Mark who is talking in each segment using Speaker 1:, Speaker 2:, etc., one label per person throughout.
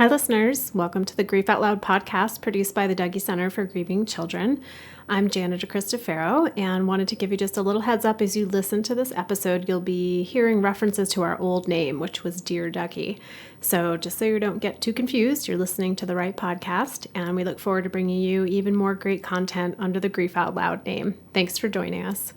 Speaker 1: Hi, listeners. Welcome to the Grief Out Loud podcast produced by the Dougie Center for Grieving Children. I'm Janet Cristofero and wanted to give you just a little heads up as you listen to this episode. You'll be hearing references to our old name, which was Dear Dougie. So just so you don't get too confused, you're listening to the right podcast, and we look forward to bringing you even more great content under the Grief Out Loud name. Thanks for joining us.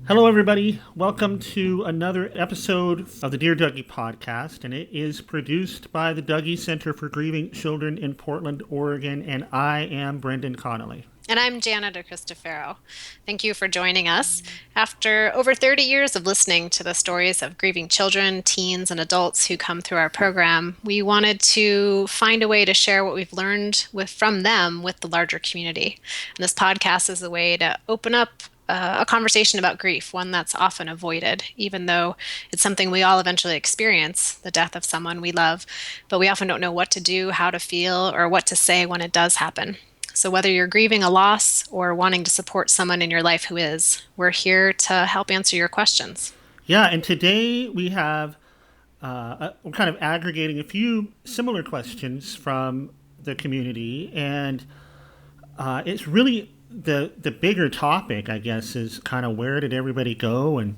Speaker 2: Hello, everybody. Welcome to another episode of the Dear Dougie podcast, and it is produced by the Dougie Center for Grieving Children in Portland, Oregon, and I am Brendan Connolly.
Speaker 3: And I'm Janet Cristofero. Thank you for joining us. After over 30 years of listening to the stories of grieving children, teens, and adults who come through our program, we wanted to find a way to share what we've learned from them with the larger community. And this podcast is a way to open up a conversation about grief, one that's often avoided, even though it's something we all eventually experience, the death of someone we love, but we often don't know what to do, how to feel, or what to say when it does happen. So whether you're grieving a loss or wanting to support someone in your life who is, we're here to help answer your questions.
Speaker 2: Yeah, and today we have, we're kind of aggregating a few similar questions from the community, and it's really the bigger topic, I guess, is kind of where did everybody go, and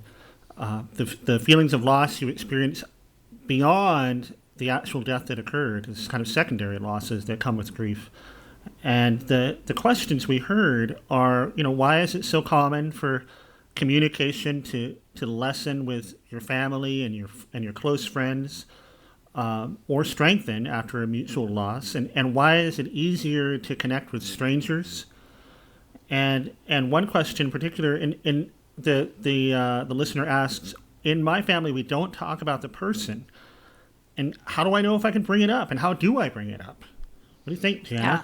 Speaker 2: the feelings of loss you experience beyond the actual death that occurred. It's kind of secondary losses that come with grief. And the questions we heard are, why is it so common for communication to lessen with your family and your close friends, or strengthen after a mutual loss, and why is it easier to connect with strangers? And one question in particular, in the listener asks, in my family we don't talk about the person, and how do I know if I can bring it up, and how do I bring it up? What do you think, Jana?
Speaker 3: Yeah.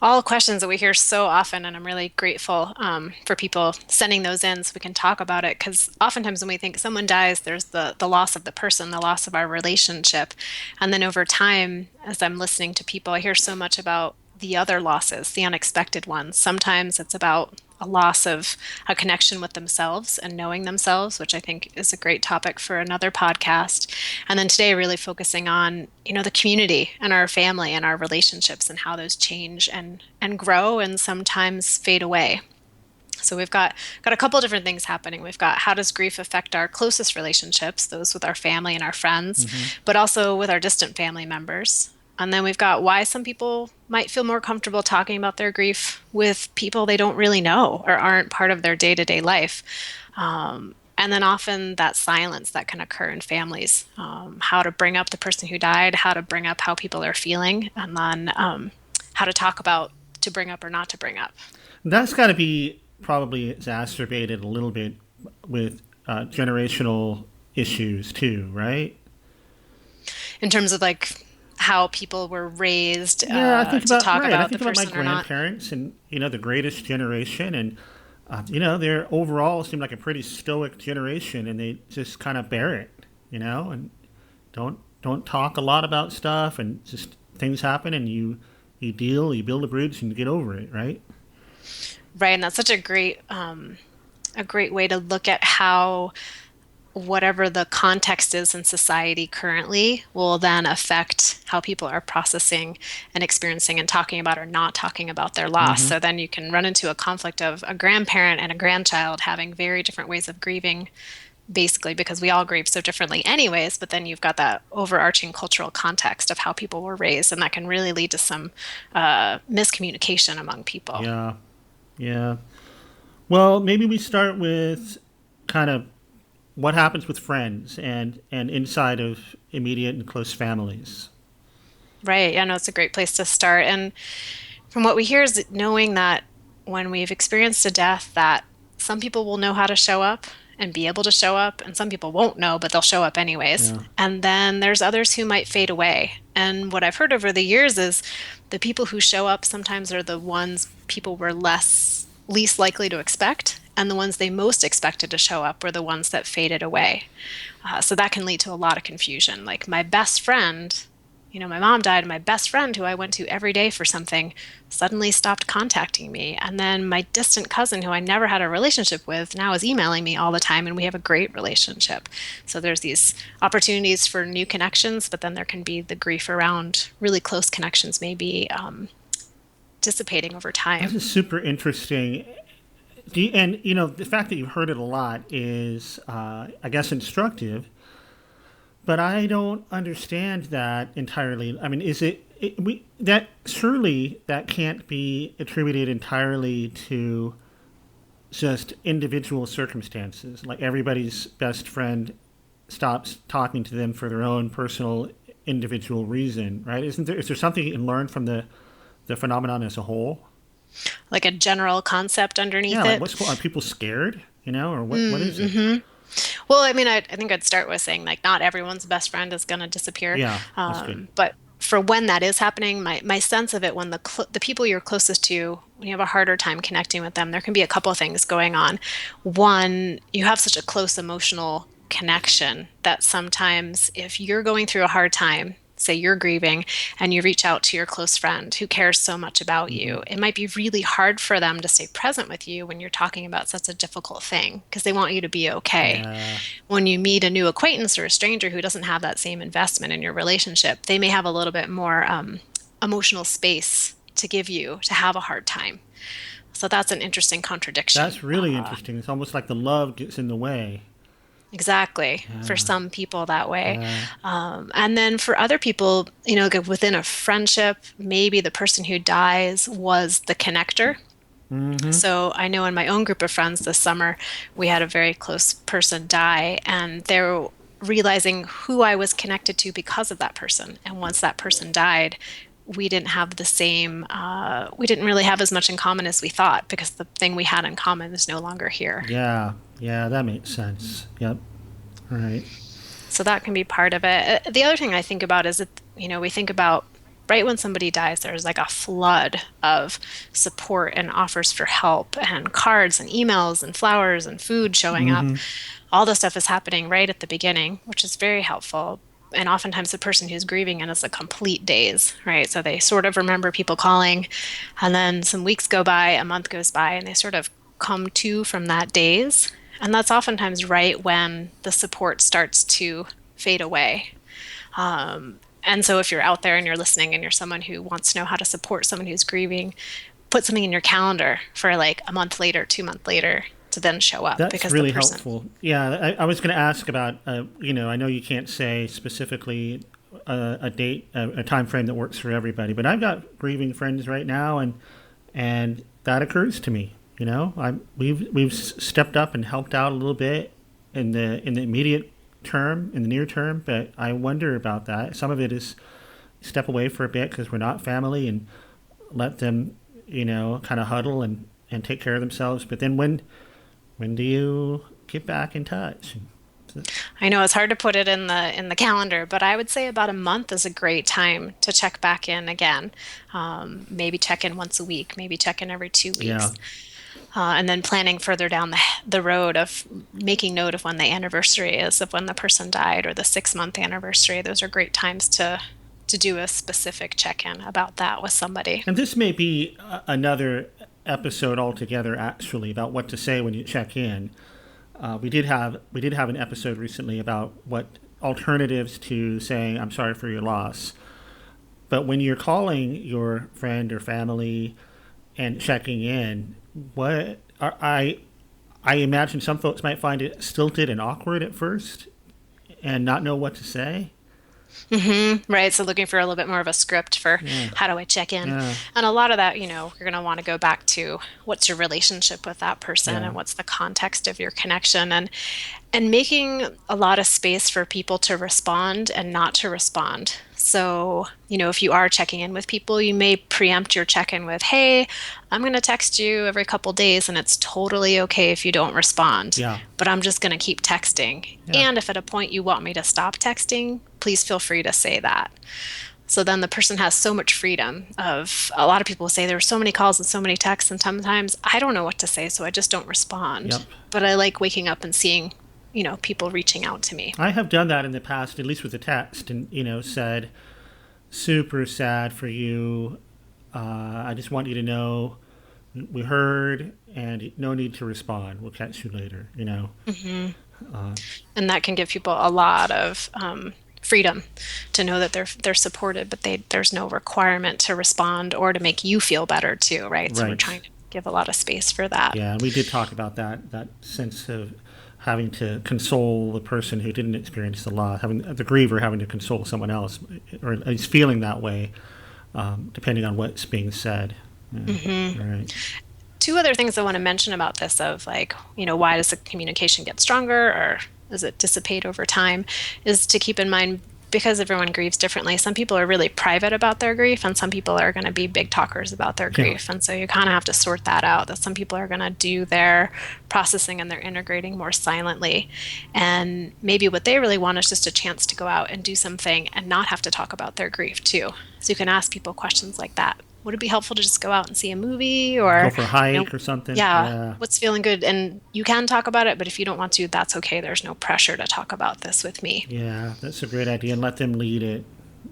Speaker 3: All questions that we hear so often, and I'm really grateful for people sending those in so we can talk about it, because oftentimes when we think someone dies, there's the loss of the person, the loss of our relationship. And then over time, as I'm listening to people, I hear so much about the other losses, the unexpected ones. Sometimes it's about a loss of a connection with themselves and knowing themselves, which I think is a great topic for another podcast. And then today, really focusing on, the community and our family and our relationships and how those change and grow and sometimes fade away. So we've got a couple of different things happening. We've got how does grief affect our closest relationships, those with our family and our friends, but also with our distant family members. And then we've got why some people might feel more comfortable talking about their grief with people they don't really know or aren't part of their day-to-day life. And then often that silence that can occur in families, how to bring up the person who died, how to bring up how people are feeling, and then how to talk about to bring up or not to bring up.
Speaker 2: That's got to be probably exacerbated a little bit with generational issues too, right?
Speaker 3: In terms of how people were raised
Speaker 2: I think
Speaker 3: to talk about
Speaker 2: I think
Speaker 3: the person
Speaker 2: about my
Speaker 3: or not.
Speaker 2: grandparents and, the greatest generation. And, they're overall seem like a pretty stoic generation, and they just kind of bear it, and don't talk a lot about stuff, and just things happen and you build a bridge and you get over it, right?
Speaker 3: Right. And that's such a great way to look at how whatever the context is in society currently will then affect how people are processing and experiencing and talking about or not talking about their loss. So then you can run into a conflict of a grandparent and a grandchild having very different ways of grieving, basically because we all grieve so differently anyways, but then you've got that overarching cultural context of how people were raised, and that can really lead to some miscommunication among people.
Speaker 2: Yeah. Well, maybe we start with kind of what happens with friends and inside of immediate and close families.
Speaker 3: Right. Yeah, no, it's a great place to start. And from what we hear is knowing that when we've experienced a death, that some people will know how to show up and be able to show up, and some people won't know, but they'll show up anyways. Yeah. And then there's others who might fade away. And what I've heard over the years is the people who show up sometimes are the ones people were least likely to expect, and the ones they most expected to show up were the ones that faded away. So that can lead to a lot of confusion. Like my best friend My mom died, and my best friend, who I went to every day for something, suddenly stopped contacting me. And then my distant cousin, who I never had a relationship with, now is emailing me all the time, and we have a great relationship. So there's these opportunities for new connections, but then there can be the grief around really close connections, maybe dissipating over
Speaker 2: This
Speaker 3: time.
Speaker 2: is super interesting. And the fact that you've heard it a lot is, I guess, instructive. But I don't understand that entirely. I mean, that surely that can't be attributed entirely to just individual circumstances. Like everybody's best friend stops talking to them for their own personal individual reason, right? Is there something you can learn from the phenomenon as a whole?
Speaker 3: Like a general concept
Speaker 2: Yeah,
Speaker 3: underneath
Speaker 2: like
Speaker 3: it.
Speaker 2: what's are people scared? Or what is it?
Speaker 3: Well, I mean, I think I'd start with saying like not everyone's best friend is going to disappear,
Speaker 2: Yeah, that's good.
Speaker 3: but for when that is happening, my sense of it, when the people you're closest to, when you have a harder time connecting with them, there can be a couple of things going on. One, you have such a close emotional connection that sometimes if you're going through a hard time, say you're grieving, and you reach out to your close friend who cares so much about
Speaker 2: Hmm.
Speaker 3: you, it might be really hard for them to stay present with you when you're talking about such a difficult thing because they want you to be okay.
Speaker 2: Yeah,
Speaker 3: When you meet a new acquaintance or a stranger who doesn't have that same investment in your relationship, they may have a little bit more emotional space to give you to have a hard time. So that's an interesting
Speaker 2: that's
Speaker 3: contradiction.
Speaker 2: really interesting. It's almost like the love gets in the way.
Speaker 3: Exactly. For
Speaker 2: Yeah,
Speaker 3: some people that way.
Speaker 2: yeah.
Speaker 3: And then for other people, like within a friendship, maybe the person who dies was the connector.
Speaker 2: Mm-hmm.
Speaker 3: So I know in my own group of friends this summer, we had a very close person die, and they're realizing who I was connected to because of that person. And once that person died, we didn't really have as much in common as we thought because the thing we had in common is no longer here.
Speaker 2: Yeah, yeah, that makes sense. Yep. All right.
Speaker 3: So that can be part of it. The other thing I think about is that, we think about right when somebody dies, there's like a flood of support and offers for help and cards and emails and flowers and food showing up.
Speaker 2: Mm-hmm.
Speaker 3: All this stuff is happening right at the beginning, which is very helpful. And oftentimes the person who's grieving in is a complete daze, right? So they sort of remember people calling, and then some weeks go by, a month goes by, and they sort of come to from that daze. And that's oftentimes right when the support starts to fade away. And so if you're out there and you're listening and you're someone who wants to know how to support someone who's grieving, put something in your calendar for like a month later, 2 months later to then show up
Speaker 2: That's
Speaker 3: because the
Speaker 2: really
Speaker 3: person.
Speaker 2: helpful. Yeah, I was going to ask about, I know you can't say specifically a date, a time frame that works for everybody, but I've got grieving friends right now, and that occurs to me. We've stepped up and helped out a little bit in the immediate term, in the near term, but I wonder about that. Some of it is step away for a bit because we're not family and let them, kind of huddle and take care of themselves. But then when do you get back in touch?
Speaker 3: I know it's hard to put it in the calendar, but I would say about a month is a great time to check back in again. Maybe check in once a week, maybe check in every 2 weeks.
Speaker 2: Yeah,
Speaker 3: And then planning further down the road of making note of when the anniversary is of when the person died or the 6 month anniversary. Those are great times to do a specific check-in about that with somebody.
Speaker 2: and this may be another episode altogether, actually, about what to say when you check in. We did have an episode recently about what alternatives to saying "I'm sorry for your loss." But when you're calling your friend or family and checking in, what are, I imagine some folks might find it stilted and awkward at first and not know what to say.
Speaker 3: Right. So looking for a little bit more of a script for
Speaker 2: Yeah,
Speaker 3: how do I check in?
Speaker 2: yeah,
Speaker 3: And a lot of that, you're going to want to go back to what's your relationship with that person
Speaker 2: yeah.
Speaker 3: and what's the context of your connection, and making a lot of space for people to respond and not to respond. So, if you are checking in with people, you may preempt your check-in with, "Hey, I'm going to text you every couple days and it's totally okay if you don't respond,
Speaker 2: Yeah,
Speaker 3: but I'm just going to keep texting.
Speaker 2: yeah.
Speaker 3: And if at a point you want me to stop texting, please feel free to say that." So then the person has so much freedom of a lot of people say there were so many calls and so many texts, and sometimes I don't know what to say, so I just don't
Speaker 2: Yep.
Speaker 3: respond. But I like waking up and seeing, people reaching out to me.
Speaker 2: I have done that in the past, at least with a text, and said super sad for you. I just want you to know we heard, and no need to respond. We'll catch you later.
Speaker 3: Hmm.
Speaker 2: Uh,
Speaker 3: And that can give people a lot of freedom to know that they're supported, but there's no requirement to respond or to make you feel better too, right? So we're
Speaker 2: right.
Speaker 3: trying to give a lot of space for that.
Speaker 2: Yeah, and we did talk about that sense of having to console the person who didn't experience the loss, having the griever having to console someone else, or at least feeling that way, depending on what's being said. Yeah.
Speaker 3: Hmm.
Speaker 2: All right.
Speaker 3: Two other things I want to mention about this of like, why does the communication get stronger or does it dissipate over time is to keep in mind because everyone grieves differently. Some people are really private about their grief and some people are going to be big talkers about their
Speaker 2: Yeah.
Speaker 3: grief. And so you kind of have to sort that out that some people are going to do their processing and they're integrating more silently. And maybe what they really want is just a chance to go out and do something and not have to talk about their grief too. So you can ask people questions like that. Would it be helpful to just go out and see a movie
Speaker 2: Go
Speaker 3: or,
Speaker 2: for a
Speaker 3: you know,
Speaker 2: hike or something.
Speaker 3: yeah,
Speaker 2: Yeah.
Speaker 3: what's feeling good? And you can talk about it, but if you don't want to, that's okay. There's no pressure to talk about this with me.
Speaker 2: Yeah, that's a great idea. And let them lead it.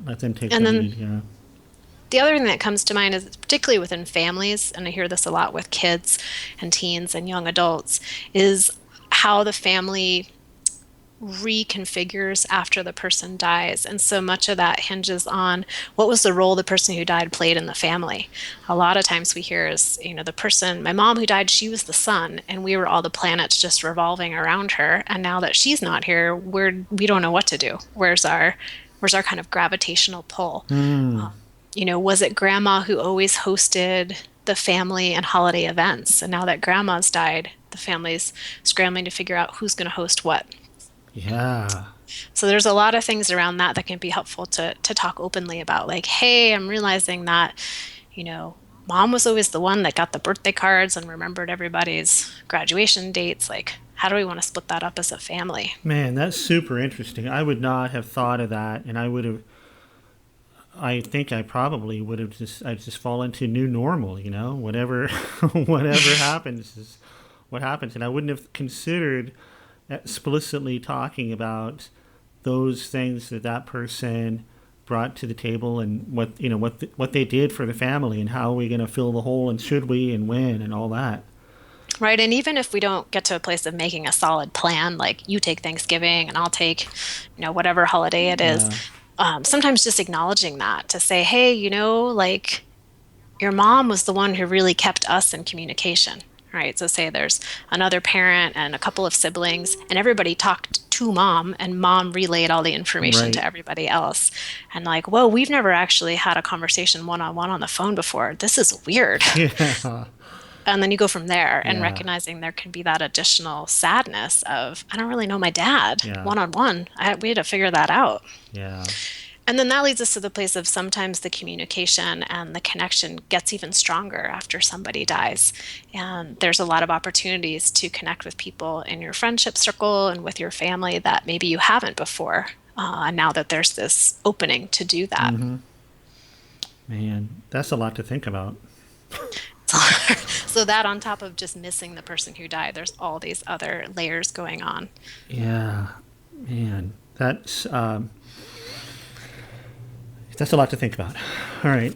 Speaker 2: Let them take the
Speaker 3: And then
Speaker 2: lead. Yeah.
Speaker 3: the other thing that comes to mind is particularly within families, and I hear this a lot with kids and teens and young adults, is how the family reconfigures after the person dies. And so much of that hinges on what was the role the person who died played in the family. A lot of times we hear is, the person, my mom who died, she was the sun and we were all the planets just revolving around her. And now that she's not here, we don't know what to do. Where's our kind of gravitational pull?
Speaker 2: Mm,
Speaker 3: Was it grandma who always hosted the family and holiday events? And now that grandma's died, the family's scrambling to figure out who's going to host what.
Speaker 2: yeah.
Speaker 3: So there's a lot of things around that can be helpful to talk openly about. Like, hey, I'm realizing that, you know, mom was always the one that got the birthday cards and remembered everybody's graduation dates. Like, how do we want to split that up as a family?
Speaker 2: Man, that's super interesting. I would not have thought of that, and I think I probably would have I'd just fall into new normal, whatever, whatever happens is what happens. And I wouldn't have considered explicitly talking about those things that person brought to the table and what they did for the family and how are we going to fill the hole and should we and when and all that.
Speaker 3: Right. And even if we don't get to a place of making a solid plan, like you take Thanksgiving and I'll take, whatever holiday it is,
Speaker 2: Yeah.
Speaker 3: sometimes just acknowledging that to say, hey, like your mom was the one who really kept us in communication. Right. So say there's another parent and a couple of siblings and everybody talked to mom and mom relayed all the information
Speaker 2: Right.
Speaker 3: to everybody else. And like, whoa, we've never actually had a conversation one-on-one on the phone before. This is weird.
Speaker 2: Yeah.
Speaker 3: And then you go from there and
Speaker 2: Yeah.
Speaker 3: recognizing there can be that additional sadness of, I don't really know my dad
Speaker 2: Yeah.
Speaker 3: one-on-one. We had to figure that out.
Speaker 2: Yeah.
Speaker 3: And then that leads us to the place of sometimes the communication and the connection gets even stronger after somebody dies. And there's a lot of opportunities to connect with people in your friendship circle and with your family that maybe you haven't before. And now that there's this opening to do that.
Speaker 2: Mm-hmm. Man, that's a lot to think about.
Speaker 3: So that on top of just missing the person who died, there's all these other layers going on.
Speaker 2: Yeah, man, that's a lot to think about. All right.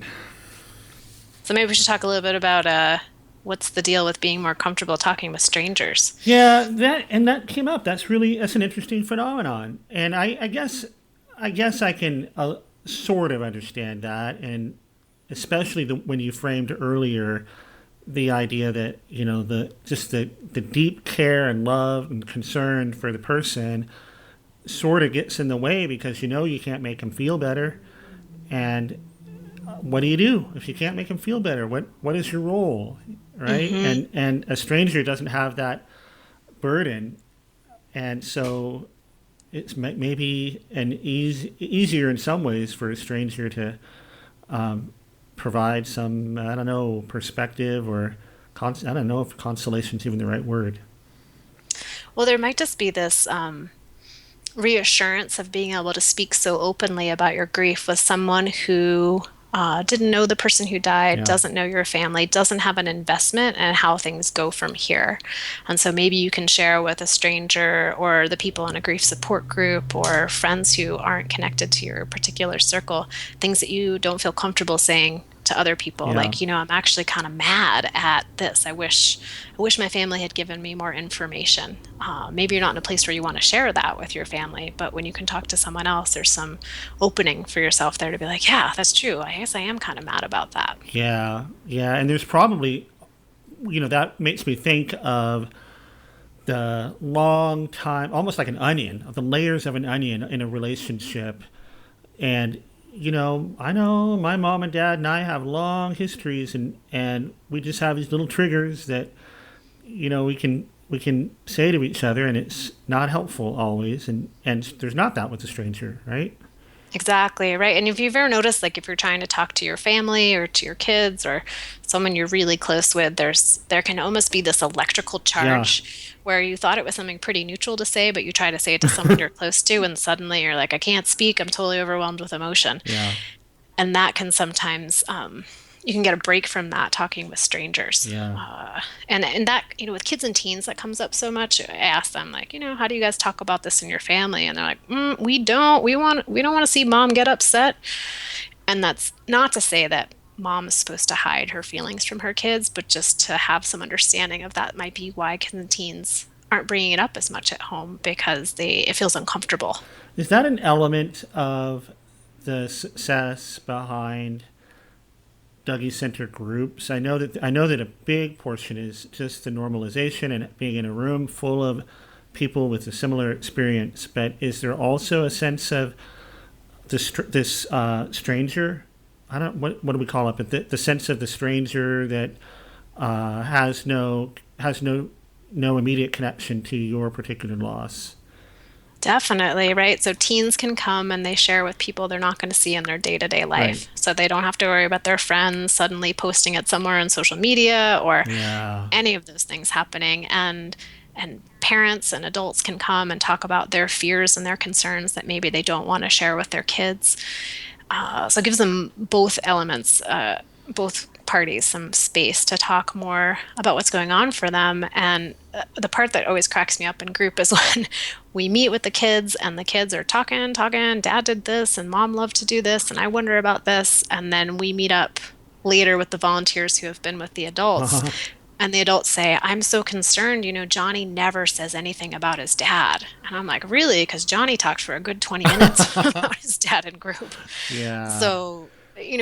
Speaker 3: So maybe we should talk a little bit about what's the deal with being more comfortable talking with strangers.
Speaker 2: Yeah, that came up. That's an interesting phenomenon, and I guess I can sort of understand that, and especially when you framed earlier the idea that the deep care and love and concern for the person sort of gets in the way because you can't make them feel better, and what do you do if you can't make them feel better? What is your role, right?
Speaker 3: Mm-hmm.
Speaker 2: And a stranger doesn't have that burden, and so it's maybe easier in some ways for a stranger to provide some, I don't know, perspective or I don't know if consolation is even the right word.
Speaker 3: Well, there might just be this reassurance of being able to speak so openly about your grief with someone who didn't know the person who died,
Speaker 2: Yeah.
Speaker 3: doesn't know your family, doesn't have an investment in how things go from here. And so maybe you can share with a stranger or the people in a grief support group or friends who aren't connected to your particular circle, things that you don't feel comfortable saying to other people.
Speaker 2: Yeah.
Speaker 3: Like, I'm actually kind of mad at this. I wish my family had given me more information. Maybe you're not in a place where you want to share that with your family, but when you can talk to someone else, there's some opening for yourself there to be like, yeah, that's true. I guess I am kind of mad about that.
Speaker 2: Yeah. Yeah. And there's probably, that makes me think of the long time, almost like an onion, of the layers of an onion in a relationship. And, I know my mom and dad and I have long histories, and we just have these little triggers that, we can say to each other, and it's not helpful always. And there's not that with a stranger, right?
Speaker 3: Exactly, right. And if you've ever noticed, like if you're trying to talk to your family or to your kids or someone you're really close with, there can almost be this electrical
Speaker 2: Yeah.
Speaker 3: charge where you thought it was something pretty neutral to say, but you try to say it to someone you're close to, and suddenly you're like, I can't speak. I'm totally overwhelmed with emotion.
Speaker 2: Yeah.
Speaker 3: And that can sometimes you can get a break from that talking with strangers.
Speaker 2: Yeah.
Speaker 3: And that, with kids and teens, that comes up so much. I ask them, like, how do you guys talk about this in your family? And they're like, we don't. We don't want to see mom get upset. And that's not to say that mom is supposed to hide her feelings from her kids, but just to have some understanding of that might be why kids and teens aren't bringing it up as much at home because it feels uncomfortable.
Speaker 2: Is that an element of the success behind Dougie Center groups? I know that a big portion is just the normalization and being in a room full of people with a similar experience. But is there also a sense of this stranger? I don't what do we call it? But the sense of the stranger that has no immediate connection to your particular loss.
Speaker 3: Definitely, right? So teens can come and they share with people they're not going to see in their day-to-day
Speaker 2: Right.
Speaker 3: life. So they don't have to worry about their friends suddenly posting it somewhere on social media or
Speaker 2: Yeah.
Speaker 3: any of those things happening. And parents and adults can come and talk about their fears and their concerns that maybe they don't want to share with their kids. So it gives them both elements, both parties, some space to talk more about what's going on for them. And the part that always cracks me up in group is when we meet with the kids and the kids are talking, dad did this and mom loved to do this and I wonder about this. And then we meet up later with the volunteers who have been with the adults. And the adults say, I'm so concerned, Johnny never says anything about his dad. And I'm like, really? Because Johnny talked for a good 20 minutes about his dad in group.
Speaker 2: Yeah.
Speaker 3: So,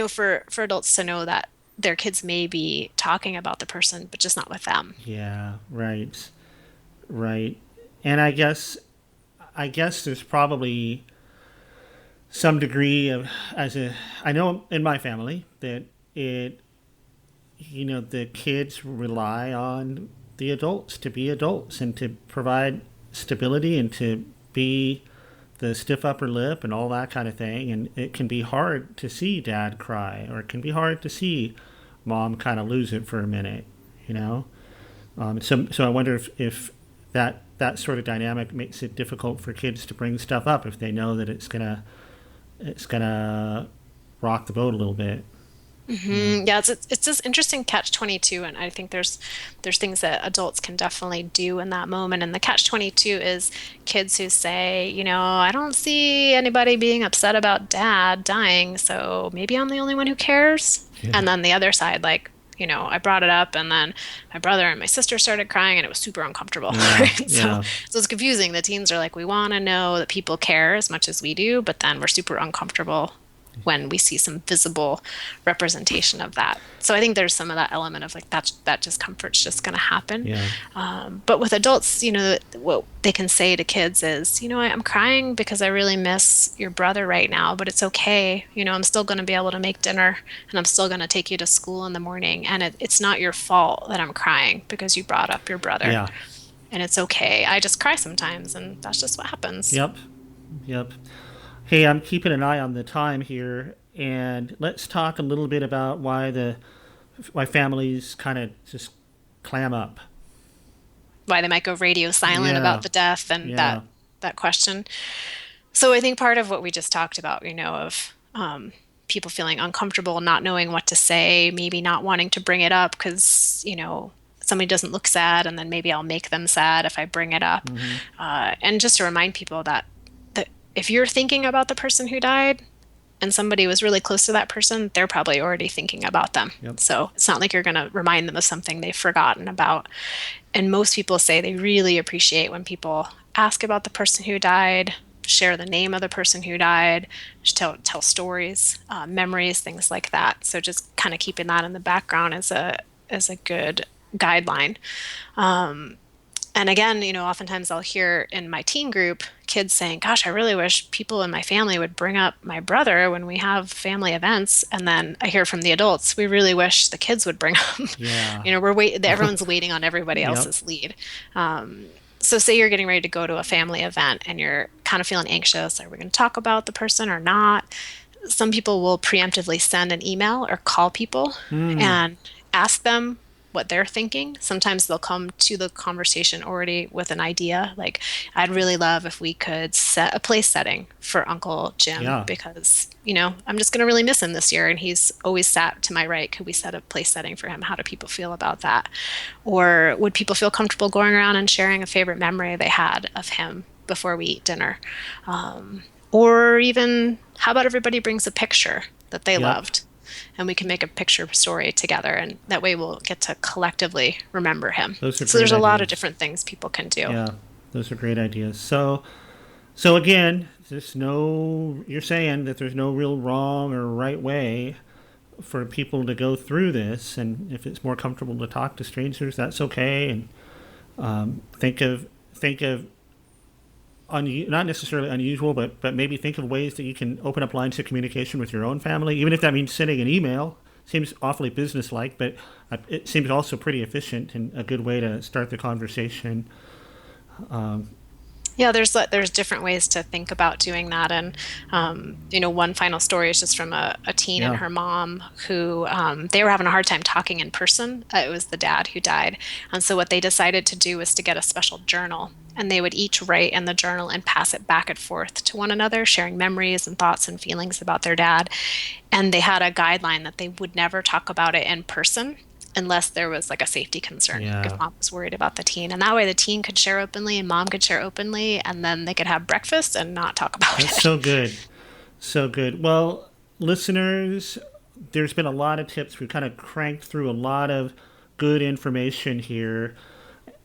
Speaker 3: for adults to know that their kids may be talking about the person, but just not with them.
Speaker 2: Yeah. Right. Right. And I guess there's probably some degree of, I know in my family that the kids rely on the adults to be adults and to provide stability and to be the stiff upper lip and all that kind of thing. And it can be hard to see dad cry, or it can be hard to see mom kind of lose it for a minute, you know? So I wonder if that sort of dynamic makes it difficult for kids to bring stuff up if they know that it's gonna rock the boat a little bit.
Speaker 3: Yeah, it's this interesting catch 22, and I think there's things that adults can definitely do in that moment. And the catch 22 is kids who say, I don't see anybody being upset about dad dying, so maybe I'm the only one who cares.
Speaker 2: Yeah.
Speaker 3: And then the other side, like, I brought it up, and then my brother and my sister started crying, and it was super uncomfortable.
Speaker 2: Yeah.
Speaker 3: Right? So,
Speaker 2: Yeah.
Speaker 3: so it's confusing. The teens are like, we want to know that people care as much as we do, but then we're super uncomfortable when we see some visible representation of that. So I think there's some of that element of like that discomfort's just going to happen.
Speaker 2: Yeah.
Speaker 3: But with adults, what they can say to kids is, I'm crying because I really miss your brother right now, but it's okay. I'm still going to be able to make dinner and I'm still going to take you to school in the morning. And it's not your fault that I'm crying because you brought up your brother.
Speaker 2: Yeah.
Speaker 3: And it's okay. I just cry sometimes and that's just what happens.
Speaker 2: Yep. Yep. Hey, I'm keeping an eye on the time here, and let's talk a little bit about why families kind of just clam up.
Speaker 3: Why they might go radio silent
Speaker 2: Yeah.
Speaker 3: about the death and
Speaker 2: Yeah.
Speaker 3: that question. So I think part of what we just talked about, of people feeling uncomfortable, not knowing what to say, maybe not wanting to bring it up because, somebody doesn't look sad, and then maybe I'll make them sad if I bring it up. And just to remind people that if you're thinking about the person who died and somebody was really close to that person, they're probably already thinking about them.
Speaker 2: Yep.
Speaker 3: So it's not like you're going to remind them of something they've forgotten about. And most people say they really appreciate when people ask about the person who died, share the name of the person who died, just tell stories, memories, things like that. So just kind of keeping that in the background is a good guideline. And again, oftentimes I'll hear in my teen group kids saying, gosh, I really wish people in my family would bring up my brother when we have family events. And then I hear from the adults, we really wish the kids would bring him.
Speaker 2: Yeah.
Speaker 3: Everyone's waiting on everybody else's lead. So say you're getting ready to go to a family event and you're kind of feeling anxious. Are we going to talk about the person or not? Some people will preemptively send an email or call people and ask them what they're thinking. Sometimes they'll come to the conversation already with an idea. Like, I'd really love if we could set a place setting for Uncle Jim because, I'm just going to really miss him this year. And he's always sat to my right. Could we set a place setting for him? How do people feel about that? Or would people feel comfortable going around and sharing a favorite memory they had of him before we eat dinner? Or even, how about everybody brings a picture that they loved? And we can make a picture story together, and that way we'll get to collectively remember him. So there's a lot of different things people can do.
Speaker 2: Yeah, those are great ideas. So again, you're saying that there's no real wrong or right way for people to go through this, and if it's more comfortable to talk to strangers, that's okay. And think of not necessarily unusual, but maybe think of ways that you can open up lines of communication with your own family, even if that means sending an email. Seems awfully businesslike, but it seems also pretty efficient and a good way to start the conversation.
Speaker 3: Yeah, there's different ways to think about doing that. And, one final story is just from a teen and her mom who they were having a hard time talking in person. It was the dad who died. And so what they decided to do was to get a special journal. And they would each write in the journal and pass it back and forth to one another, sharing memories and thoughts and feelings about their dad. And they had a guideline that they would never talk about it in person unless there was like a safety concern, if mom was worried about the teen. And that way the teen could share openly and mom could share openly, and then they could have breakfast and not talk about it.
Speaker 2: That's so good. So good. Well, listeners, there's been a lot of tips. We've kind of cranked through a lot of good information here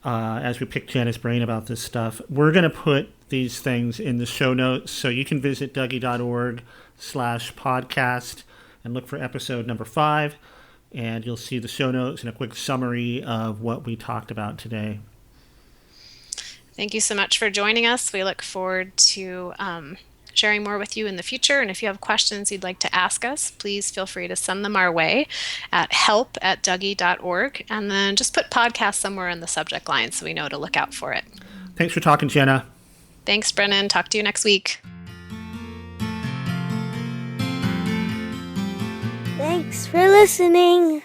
Speaker 2: as we pick Jenna's brain about this stuff. We're going to put these things in the show notes, so you can visit dougie.org/podcast and look for episode number 5. And you'll see the show notes and a quick summary of what we talked about today.
Speaker 3: Thank you so much for joining us. We look forward to sharing more with you in the future. And if you have questions you'd like to ask us, please feel free to send them our way at help@dougie.org. And then just put podcast somewhere in the subject line so we know to look out for it.
Speaker 2: Thanks for talking, Jenna.
Speaker 3: Thanks, Brennan. Talk to you next week.
Speaker 4: Thanks for listening.